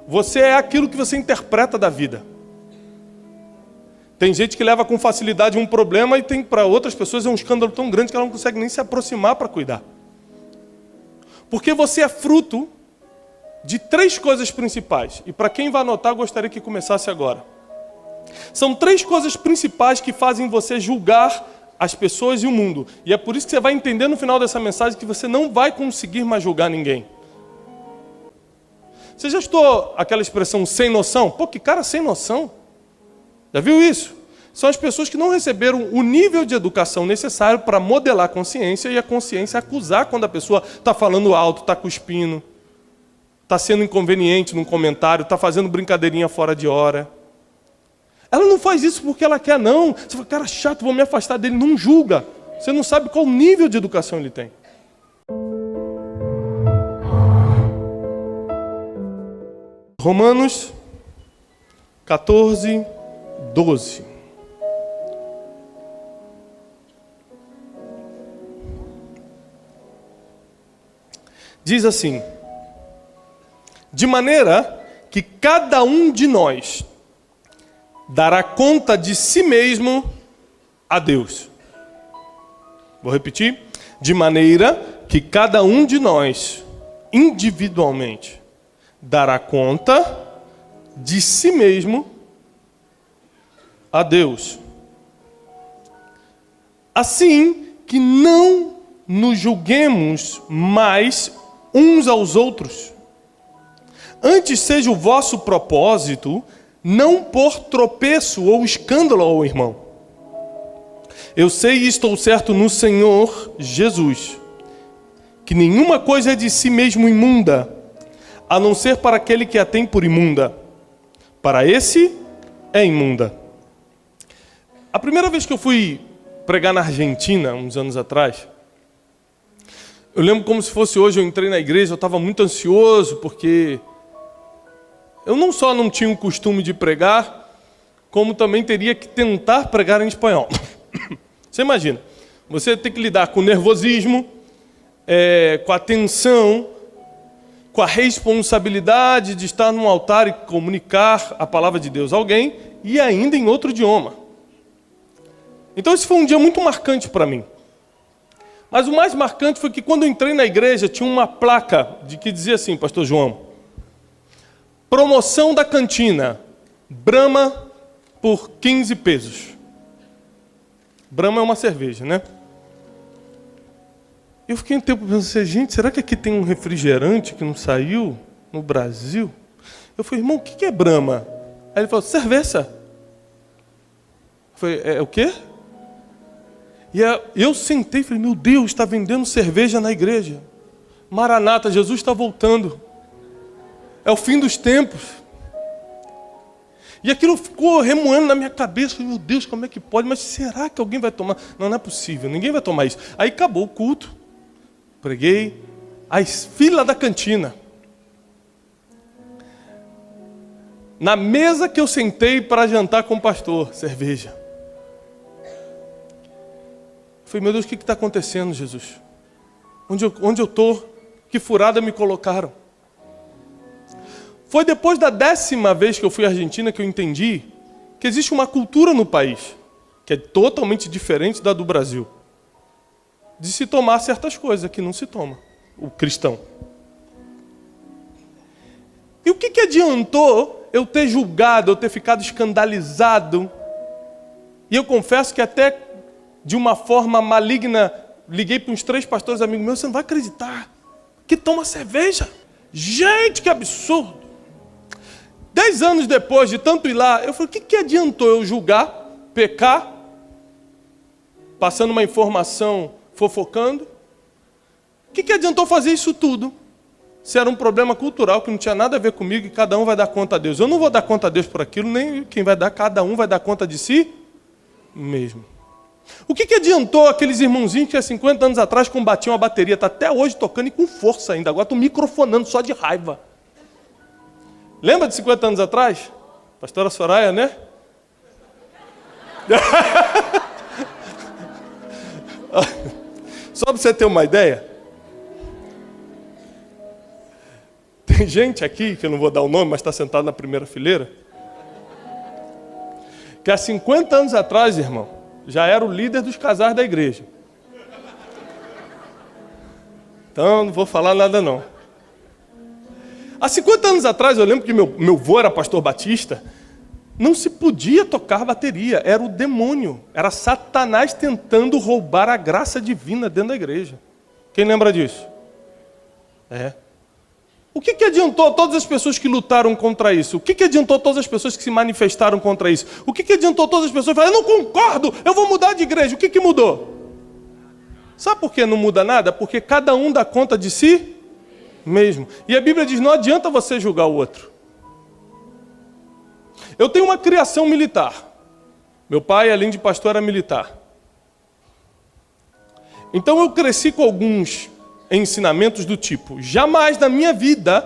Você é aquilo que você interpreta da vida. Tem gente que leva com facilidade um problema e tem para outras pessoas é um escândalo tão grande que ela não consegue nem se aproximar para cuidar. Porque você é fruto de 3 coisas principais. E para quem vai anotar, gostaria que começasse agora. São 3 coisas principais que fazem você julgar as pessoas e o mundo. E é por isso que você vai entender no final dessa mensagem que você não vai conseguir mais julgar ninguém. Você já escutou aquela expressão sem noção? Pô, que cara sem noção. Já viu isso? São as pessoas que não receberam o nível de educação necessário para modelar a consciência e a consciência acusar quando a pessoa está falando alto, está cuspindo, está sendo inconveniente num comentário, está fazendo brincadeirinha fora de hora. Ela não faz isso porque ela quer, não. Você fala, cara chato, vou me afastar dele. Não julga. Você não sabe qual nível de educação ele tem. Romanos 14, 12. Diz assim: de maneira que cada um de nós dará conta de si mesmo a Deus. Vou repetir. De maneira que cada um de nós, individualmente, dará conta de si mesmo a Deus. Assim que não nos julguemos mais uns aos outros. Antes seja o vosso propósito não pôr tropeço ou escândalo ao irmão. Eu sei e estou certo no Senhor Jesus, que nenhuma coisa é de si mesmo imunda, a não ser para aquele que a tem por imunda. Para esse é imunda. A primeira vez que eu fui pregar na Argentina, uns anos atrás, eu lembro como se fosse hoje, eu entrei na igreja, eu estava muito ansioso, porque eu não só não tinha o costume de pregar, como também teria que tentar pregar em espanhol. Você imagina, você tem que lidar com o nervosismo, com a tensão, com a responsabilidade de estar num altar e comunicar a palavra de Deus a alguém, e ainda em outro idioma. Então esse foi um dia muito marcante para mim. Mas o mais marcante foi que quando eu entrei na igreja, tinha uma placa que dizia assim, pastor João: promoção da cantina, Brahma por 15 pesos. Brahma é uma cerveja, né? Eu fiquei um tempo pensando, gente, será que aqui tem um refrigerante que não saiu no Brasil? Eu falei, irmão, o que é Brahma? Aí ele falou, cerveja. Eu falei, é o quê? E eu sentei e falei, meu Deus, está vendendo cerveja na igreja. Maranata, Jesus está voltando. É o fim dos tempos. E aquilo ficou remoendo na minha cabeça. Meu Deus, como é que pode? Mas será que alguém vai tomar? Não, não é possível, ninguém vai tomar isso. Aí acabou o culto. Preguei. A fila da cantina. Na mesa que eu sentei para jantar com o pastor, cerveja. Eu falei, meu Deus, o que está acontecendo, Jesus? Onde eu estou? Que furada me colocaram? Foi depois da 10ª vez que eu fui à Argentina que eu entendi que existe uma cultura no país que é totalmente diferente da do Brasil. De se tomar certas coisas que não se toma, o cristão. E o que adiantou eu ter julgado, eu ter ficado escandalizado? E eu confesso que até de uma forma maligna, liguei para uns 3 pastores amigos meus, você não vai acreditar, que toma cerveja. Gente, que absurdo. 10 anos depois de tanto ir lá, eu falei, o que adiantou eu julgar, pecar, passando uma informação, fofocando? O que adiantou fazer isso tudo? Se era um problema cultural que não tinha nada a ver comigo e cada um vai dar conta a Deus. Eu não vou dar conta a Deus por aquilo, nem quem vai dar, cada um vai dar conta de si mesmo. O que adiantou aqueles irmãozinhos que há 50 anos atrás combatiam a bateria, está até hoje tocando e com força ainda, agora estão microfonando só de raiva. Lembra de 50 anos atrás? Pastora Soraya, né? Só para você ter uma ideia. Tem gente aqui, que eu não vou dar o nome, mas está sentado na primeira fileira, que há 50 anos atrás, irmão, já era o líder dos casais da igreja. Então, não vou falar nada não. Há 50 anos atrás, eu lembro que meu avô era pastor batista, não se podia tocar bateria, era o demônio, era Satanás tentando roubar a graça divina dentro da igreja. Quem lembra disso? O que adiantou todas as pessoas que lutaram contra isso? O que adiantou todas as pessoas que se manifestaram contra isso? O que adiantou todas as pessoas que falaram, eu não concordo, eu vou mudar de igreja? O que mudou? Sabe por que não muda nada? Porque cada um dá conta de si mesmo. E a Bíblia diz, não adianta você julgar o outro. Eu tenho uma criação militar. Meu pai, além de pastor, era militar. Então eu cresci com alguns ensinamentos do tipo, jamais na minha vida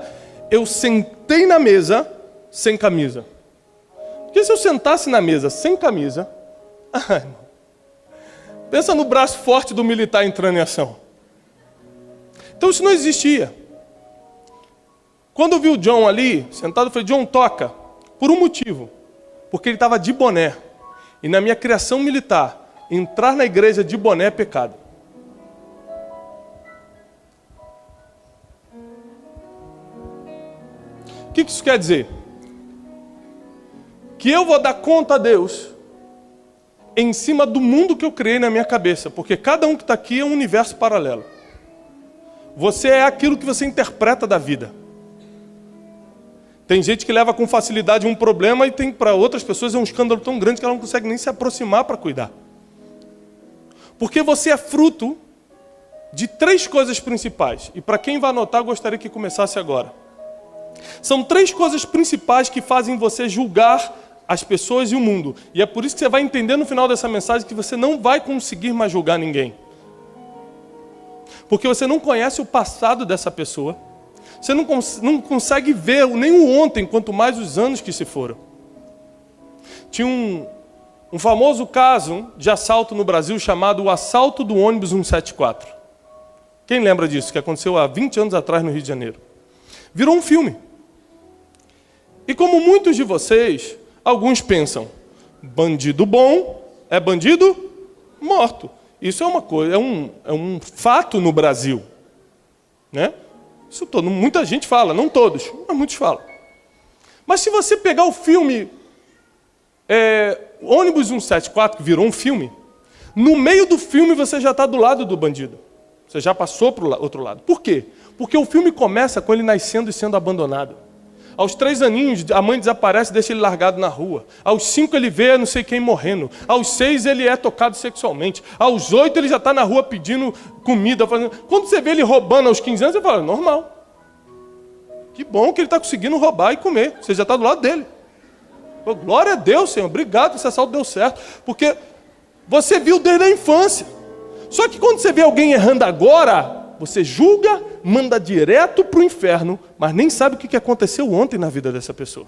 eu sentei na mesa sem camisa. Porque se eu sentasse na mesa sem camisa, pensa no braço forte do militar entrando em ação. Então isso não existia. Quando eu vi o John ali, sentado, eu falei, John, toca. Por um motivo. Porque ele estava de boné. E na minha criação militar, entrar na igreja de boné é pecado. O que isso quer dizer? Que eu vou dar conta a Deus em cima do mundo que eu criei na minha cabeça. Porque cada um que está aqui é um universo paralelo. Você é aquilo que você interpreta da vida. Tem gente que leva com facilidade um problema e tem para outras pessoas é um escândalo tão grande que ela não consegue nem se aproximar para cuidar. Porque você é fruto de 3 coisas principais. E para quem vai anotar, eu gostaria que começasse agora. São 3 coisas principais que fazem você julgar as pessoas e o mundo. E é por isso que você vai entender no final dessa mensagem que você não vai conseguir mais julgar ninguém. Porque você não conhece o passado dessa pessoa. Você não consegue ver nem o ontem, quanto mais os anos que se foram. Tinha um famoso caso de assalto no Brasil chamado o assalto do ônibus 174. Quem lembra disso? Que aconteceu há 20 anos atrás no Rio de Janeiro. Virou um filme. E como muitos de vocês, alguns pensam, bandido bom é bandido morto. Isso é uma coisa, é um fato no Brasil, né? Isso muita gente fala, não todos, mas muitos falam. Mas se você pegar o filme Ônibus 174, que virou um filme, no meio do filme você já está do lado do bandido. Você já passou para o outro lado. Por quê? Porque o filme começa com ele nascendo e sendo abandonado. Aos 3 aninhos, a mãe desaparece e deixa ele largado na rua. Aos 5 ele vê não sei quem morrendo. Aos 6 ele é tocado sexualmente. Aos 8 ele já está na rua pedindo comida. Quando você vê ele roubando aos 15 anos, você fala, normal. Que bom que ele está conseguindo roubar e comer. Você já está do lado dele. Pô, glória a Deus, Senhor. Obrigado, esse assalto deu certo. Porque você viu desde a infância. Só que quando você vê alguém errando agora, você julga, manda direto para o inferno, mas nem sabe o que aconteceu ontem na vida dessa pessoa.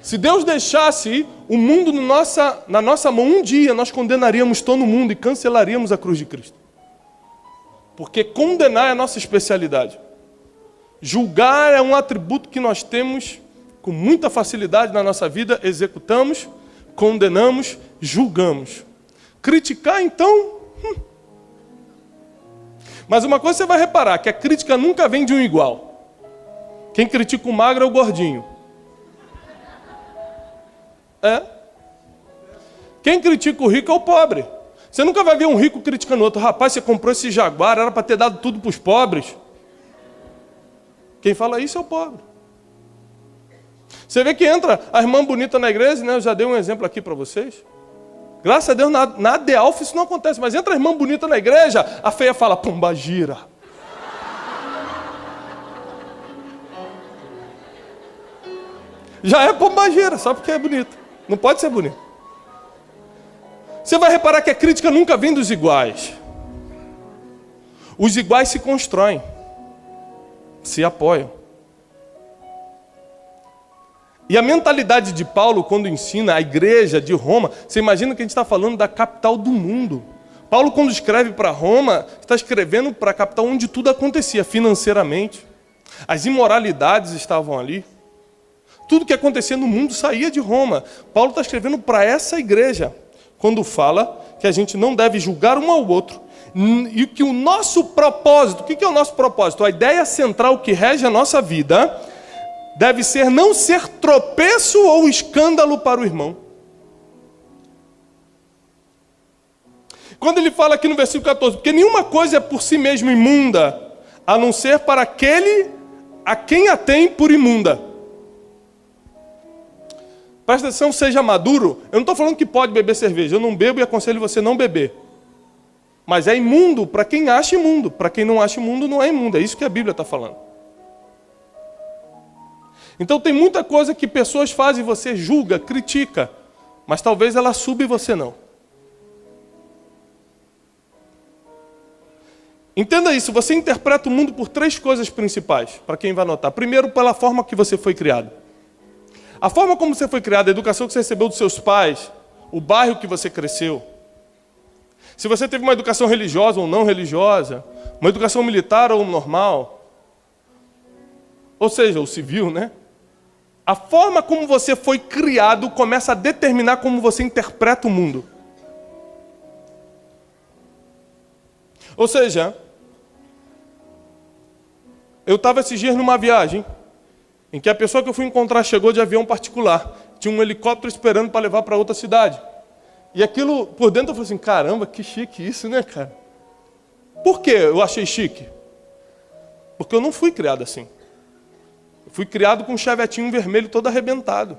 Se Deus deixasse o mundo na nossa mão um dia, nós condenaríamos todo mundo e cancelaríamos a cruz de Cristo. Porque condenar é a nossa especialidade. Julgar é um atributo que nós temos com muita facilidade na nossa vida, executamos, condenamos, julgamos. Criticar, então... Mas uma coisa você vai reparar, que a crítica nunca vem de um igual. Quem critica o magro é o gordinho. Quem critica o rico é o pobre. Você nunca vai ver um rico criticando o outro. Rapaz, você comprou esse Jaguar, era para ter dado tudo para os pobres. Quem fala isso é o pobre. Você vê que entra a irmã bonita na igreja, né? Eu já dei um exemplo aqui para vocês. Graças a Deus, na Adelphi isso não acontece. Mas entra a irmã bonita na igreja, a feia fala, pombagira. Já é pombagira, só porque é bonita. Não pode ser bonita. Você vai reparar que a crítica nunca vem dos iguais. Os iguais se constroem, se apoiam. E a mentalidade de Paulo, quando ensina a igreja de Roma, você imagina que a gente está falando da capital do mundo. Paulo, quando escreve para Roma, está escrevendo para a capital onde tudo acontecia financeiramente. As imoralidades estavam ali. Tudo que acontecia no mundo saía de Roma. Paulo está escrevendo para essa igreja, quando fala que a gente não deve julgar um ao outro, e que o nosso propósito, o que é o nosso propósito? A ideia central que rege a nossa vida deve ser não ser tropeço ou escândalo para o irmão. Quando ele fala aqui no versículo 14, porque nenhuma coisa é por si mesmo imunda, a não ser para aquele a quem a tem por imunda. Presta atenção, seja maduro. Eu não estou falando que pode beber cerveja, eu não bebo e aconselho você não beber. Mas é imundo para quem acha imundo, para quem não acha imundo não é imundo, é isso que a Bíblia está falando. Então tem muita coisa que pessoas fazem e você julga, critica, mas talvez ela suba e você não. Entenda isso, você interpreta o mundo por 3 coisas principais, para quem vai notar. Primeiro, pela forma que você foi criado. A forma como você foi criado, a educação que você recebeu dos seus pais, o bairro que você cresceu. Se você teve uma educação religiosa ou não religiosa, uma educação militar ou normal, ou seja, o civil, né? A forma como você foi criado começa a determinar como você interpreta o mundo. Ou seja, eu estava esses dias numa viagem, em que a pessoa que eu fui encontrar chegou de avião particular. Tinha um helicóptero esperando para levar para outra cidade. E aquilo, por dentro eu falei assim, caramba, que chique isso, né, cara? Por que eu achei chique? Porque eu não fui criado assim. Eu fui criado com um chavetinho vermelho todo arrebentado.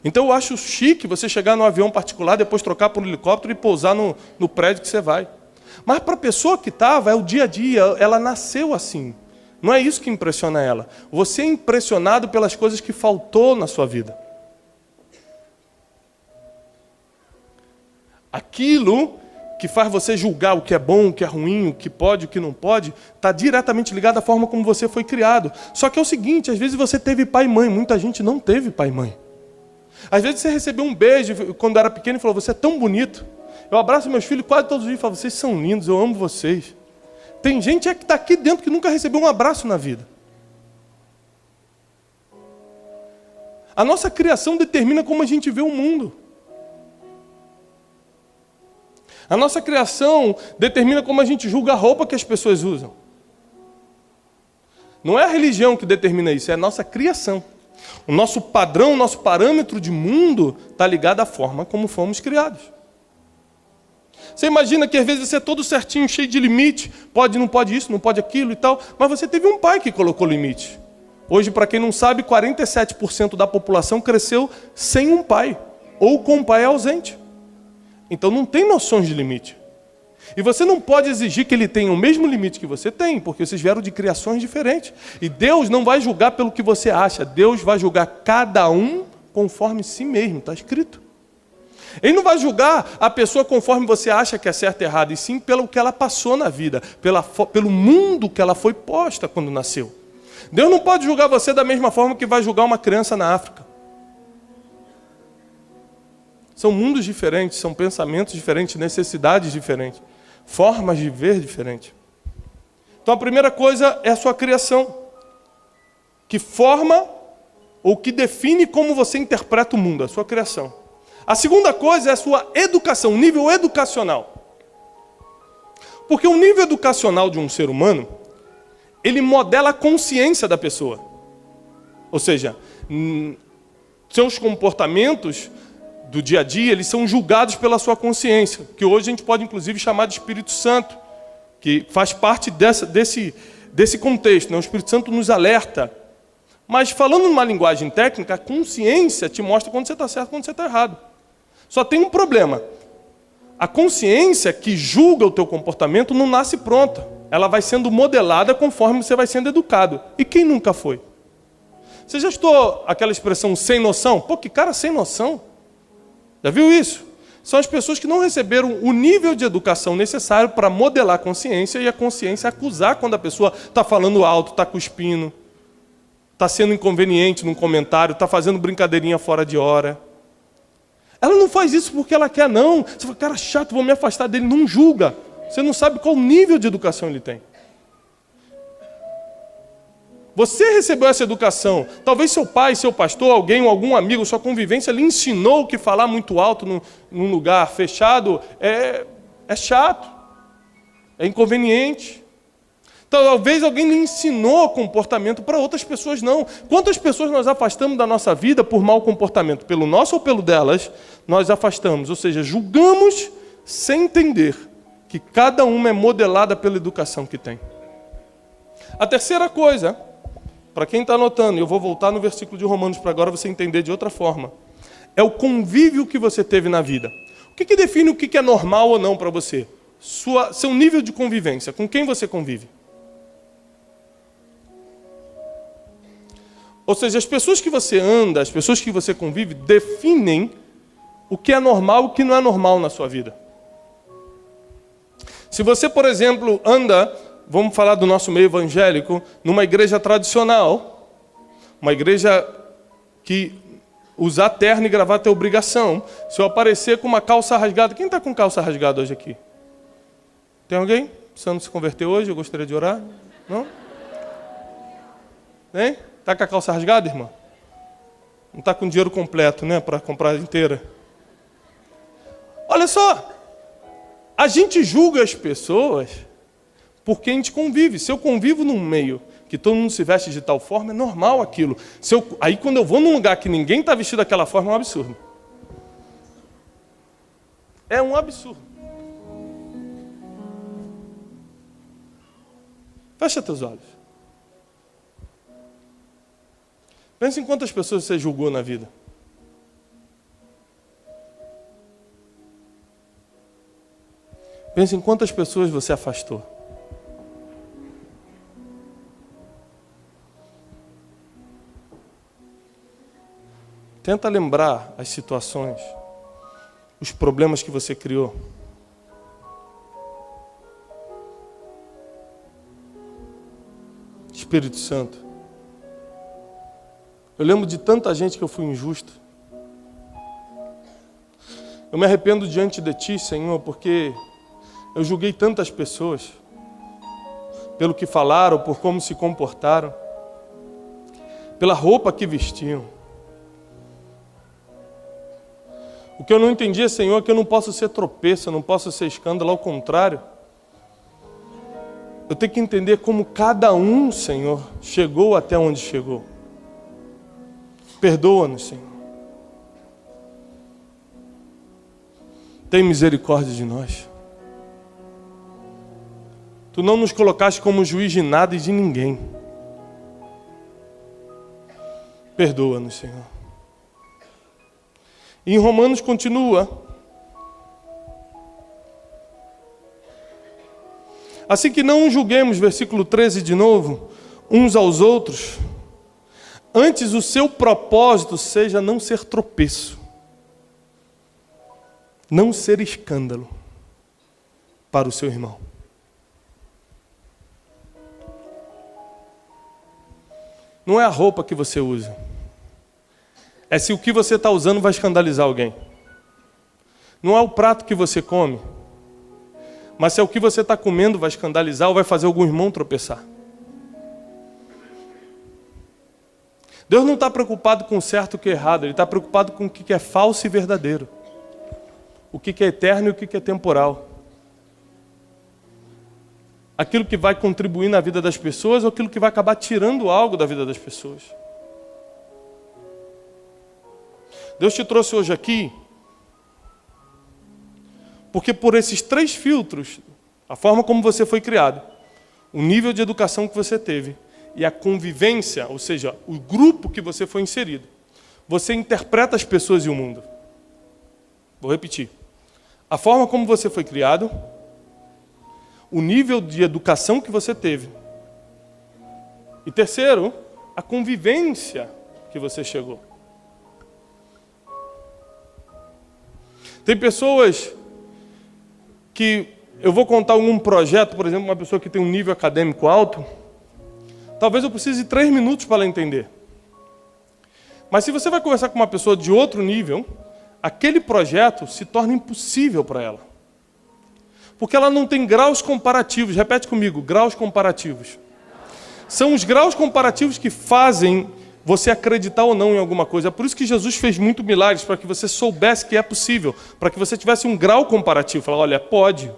Então eu acho chique você chegar num avião particular, depois trocar por um helicóptero e pousar no prédio que você vai. Mas para a pessoa que estava, é o dia a dia, ela nasceu assim. Não é isso que impressiona ela. Você é impressionado pelas coisas que faltou na sua vida. Aquilo que faz você julgar o que é bom, o que é ruim, o que pode, o que não pode, está diretamente ligado à forma como você foi criado. Só que é o seguinte, às vezes você teve pai e mãe, muita gente não teve pai e mãe. Às vezes você recebeu um beijo quando era pequeno e falou, você é tão bonito. Eu abraço meus filhos quase todos os dias e falo, vocês são lindos, eu amo vocês. Tem gente que está aqui dentro que nunca recebeu um abraço na vida. A nossa criação determina como a gente vê o mundo. A nossa criação determina como a gente julga a roupa que as pessoas usam. Não é a religião que determina isso, é a nossa criação. O nosso padrão, o nosso parâmetro de mundo está ligado à forma como fomos criados. Você imagina que às vezes você é todo certinho, cheio de limite, pode, não pode isso, não pode aquilo e tal, mas você teve um pai que colocou limite. Hoje, para quem não sabe, 47% da população cresceu sem um pai, ou com um pai ausente. Então não tem noções de limite. E você não pode exigir que ele tenha o mesmo limite que você tem, porque vocês vieram de criações diferentes. E Deus não vai julgar pelo que você acha, Deus vai julgar cada um conforme si mesmo, está escrito. Ele não vai julgar a pessoa conforme você acha que é certo e errado, e sim pelo que ela passou na vida, pelo mundo que ela foi posta quando nasceu. Deus não pode julgar você da mesma forma que vai julgar uma criança na África. São mundos diferentes, são pensamentos diferentes, necessidades diferentes, formas de ver diferentes. Então a primeira coisa é a sua criação, que forma ou que define como você interpreta o mundo, a sua criação. A segunda coisa é a sua educação, o nível educacional. Porque o nível educacional de um ser humano, ele modela a consciência da pessoa. Ou seja, seus comportamentos do dia a dia, eles são julgados pela sua consciência, que hoje a gente pode inclusive chamar de Espírito Santo, que faz parte desse contexto, né? O Espírito Santo nos alerta. Mas falando numa linguagem técnica, a consciência te mostra quando você está certo e quando você está errado. Só tem um problema. A consciência que julga o teu comportamento não nasce pronta. Ela vai sendo modelada conforme você vai sendo educado. E quem nunca foi? Você já escutou aquela expressão sem noção? Pô, que cara sem noção. Já viu isso? São as pessoas que não receberam o nível de educação necessário para modelar a consciência e a consciência acusar quando a pessoa está falando alto, está cuspindo, está sendo inconveniente num comentário, está fazendo brincadeirinha fora de hora. Ela não faz isso porque ela quer, não. Você fala, cara chato, vou me afastar dele. Não julga. Você não sabe qual nível de educação ele tem. Você recebeu essa educação. Talvez seu pai, seu pastor, alguém, algum amigo, sua convivência lhe ensinou que falar muito alto num lugar fechado é chato, é inconveniente. Talvez alguém lhe ensinou comportamento, para outras pessoas não. Quantas pessoas nós afastamos da nossa vida por mau comportamento? Pelo nosso ou pelo delas, nós afastamos. Ou seja, julgamos sem entender que cada uma é modelada pela educação que tem. A terceira coisa, para quem está anotando, eu vou voltar no versículo de Romanos para agora você entender de outra forma, é o convívio que você teve na vida. O que define o que é normal ou não para você? Seu nível de convivência, com quem você convive. Ou seja, as pessoas que você anda, as pessoas que você convive, definem o que é normal e o que não é normal na sua vida. Se você, por exemplo, anda, vamos falar do nosso meio evangélico, numa igreja tradicional, uma igreja que usar terno e gravata é obrigação. Se eu aparecer com uma calça rasgada, quem está com calça rasgada hoje aqui? Tem alguém precisando se converter hoje? Eu gostaria de orar? Não? Tem? Está com a calça rasgada, irmã? Não está com dinheiro completo, né? Para comprar inteira. Olha só. A gente julga as pessoas porque a gente convive. Se eu convivo num meio que todo mundo se veste de tal forma, é normal aquilo. Aí quando eu vou num lugar que ninguém está vestido daquela forma, é um absurdo. É um absurdo. Fecha teus olhos. Pensa em quantas pessoas você julgou na vida. Pensa em quantas pessoas você afastou. Tenta lembrar as situações, os problemas que você criou. Espírito Santo. Eu lembro de tanta gente que eu fui injusto. Eu me arrependo diante de Ti, Senhor, porque eu julguei tantas pessoas pelo que falaram, por como se comportaram, pela roupa que vestiam. O que eu não entendia, Senhor, é que eu não posso ser tropeço, eu não posso ser escândalo, ao contrário. Eu tenho que entender como cada um, Senhor, chegou até onde chegou. Perdoa-nos, Senhor. Tem misericórdia de nós. Tu não nos colocaste como juiz de nada e de ninguém. Perdoa-nos, Senhor. E em Romanos continua. Assim que não julguemos, versículo 13 de novo, uns aos outros, antes o seu propósito seja não ser tropeço, não ser escândalo para o seu irmão. Não é a roupa que você usa, é se o que você está usando vai escandalizar alguém. Não é o prato que você come, mas se é o que você está comendo vai escandalizar ou vai fazer algum irmão tropeçar. Deus não está preocupado com o certo e o que é errado, Ele está preocupado com o que é falso e verdadeiro. O que é eterno e o que é temporal. Aquilo que vai contribuir na vida das pessoas ou aquilo que vai acabar tirando algo da vida das pessoas. Deus te trouxe hoje aqui porque por esses 3 filtros, a forma como você foi criado, o nível de educação que você teve e a convivência, ou seja, o grupo que você foi inserido, você interpreta as pessoas e o mundo. Vou repetir. A forma como você foi criado, o nível de educação que você teve. E terceiro, a convivência que você chegou. Tem pessoas que eu vou contar algum projeto, por exemplo, uma pessoa que tem um nível acadêmico alto, talvez eu precise de 3 minutos para ela entender. Mas se você vai conversar com uma pessoa de outro nível, aquele projeto se torna impossível para ela. Porque ela não tem graus comparativos. Repete comigo, graus comparativos. São os graus comparativos que fazem você acreditar ou não em alguma coisa. É por isso que Jesus fez muito milagres, para que você soubesse que é possível, para que você tivesse um grau comparativo. Falar, olha, pode.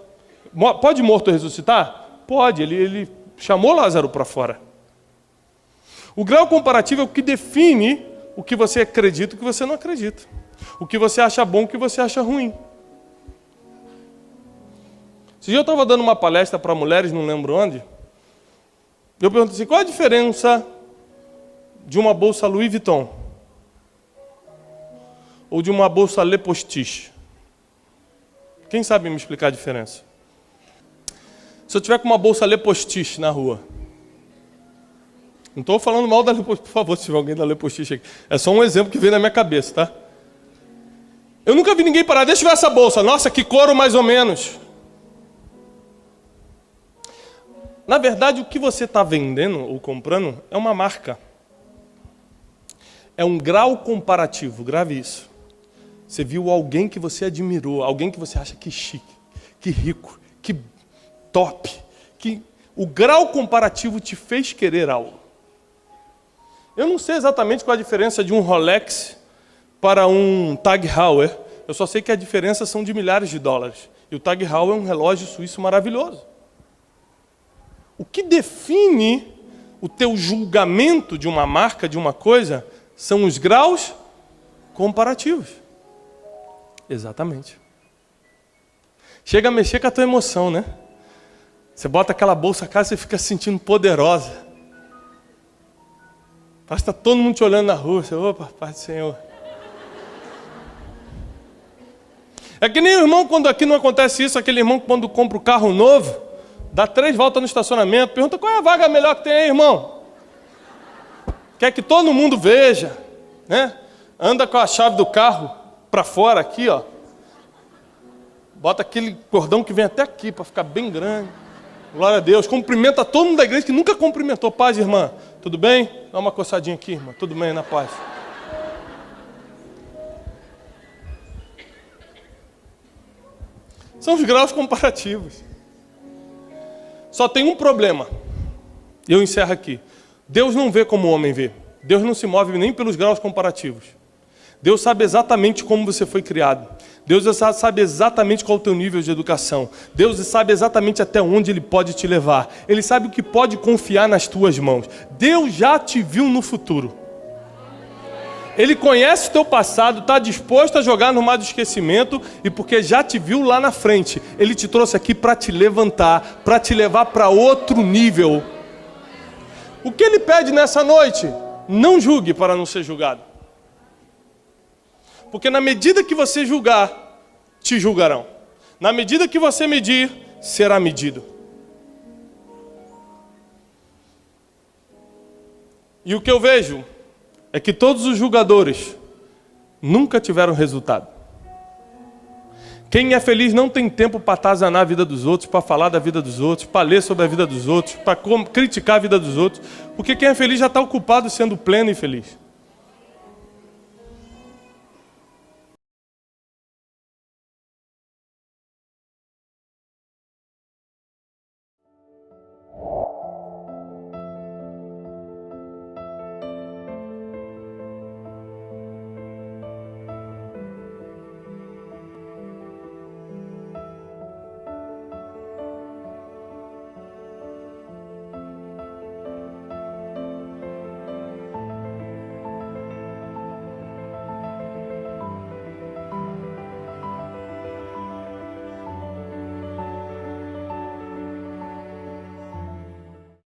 Pode morto ressuscitar? Pode. Ele chamou Lázaro para fora. O grau comparativo é o que define o que você acredita e o que você não acredita. O que você acha bom e o que você acha ruim. Esse dia eu estava dando uma palestra para mulheres, não lembro onde. Eu perguntei assim, qual a diferença de uma bolsa Louis Vuitton ou de uma bolsa Le Postiche? Quem sabe me explicar a diferença? Se eu tiver com uma bolsa Le Postiche na rua, não estou falando mal da Le Postiche, por favor, se tiver alguém da Le Postiche aqui. É só um exemplo que veio na minha cabeça, tá? Eu nunca vi ninguém parar, deixa eu ver essa bolsa. Nossa, que couro mais ou menos. Na verdade, o que você está vendendo ou comprando é uma marca. É um grau comparativo, grave isso. Você viu alguém que você admirou, alguém que você acha que chique, que rico, que top, que o grau comparativo te fez querer algo. Eu não sei exatamente qual a diferença de um Rolex para um Tag Heuer. Eu só sei que a diferença são de milhares de dólares. E o Tag Heuer é um relógio suíço maravilhoso. O que define o teu julgamento de uma marca, de uma coisa, são os graus comparativos. Exatamente. Chega a mexer com a tua emoção, né? Você bota aquela bolsa a cara e você fica se sentindo poderosa. Parece que está todo mundo te olhando na rua. Você, opa, Pai do Senhor. É que nem o irmão, quando aqui não acontece isso, aquele irmão quando compra o carro novo, dá 3 voltas no estacionamento, pergunta qual é a vaga melhor que tem aí, irmão? Quer que todo mundo veja, né? Anda com a chave do carro para fora aqui, ó. Bota aquele cordão que vem até aqui para ficar bem grande. Glória a Deus. Cumprimenta todo mundo da igreja que nunca cumprimentou. Paz, irmã. Tudo bem? Dá uma coçadinha aqui, irmã. Tudo bem, na paz. São os graus comparativos. Só tem um problema. Eu encerro aqui. Deus não vê como o homem vê. Deus não se move nem pelos graus comparativos. Deus sabe exatamente como você foi criado. Deus sabe exatamente qual é o teu nível de educação. Deus sabe exatamente até onde Ele pode te levar. Ele sabe o que pode confiar nas tuas mãos. Deus já te viu no futuro. Ele conhece o teu passado, está disposto a jogar no mar do esquecimento, e porque já te viu lá na frente, Ele te trouxe aqui para te levantar, para te levar para outro nível. O que Ele pede nessa noite? Não julgue para não ser julgado. Porque na medida que você julgar, te julgarão. Na medida que você medir, será medido. E o que eu vejo é que todos os julgadores nunca tiveram resultado. Quem é feliz não tem tempo para atazanar a vida dos outros, para falar da vida dos outros, para ler sobre a vida dos outros, para criticar a vida dos outros, porque quem é feliz já está ocupado sendo pleno e feliz.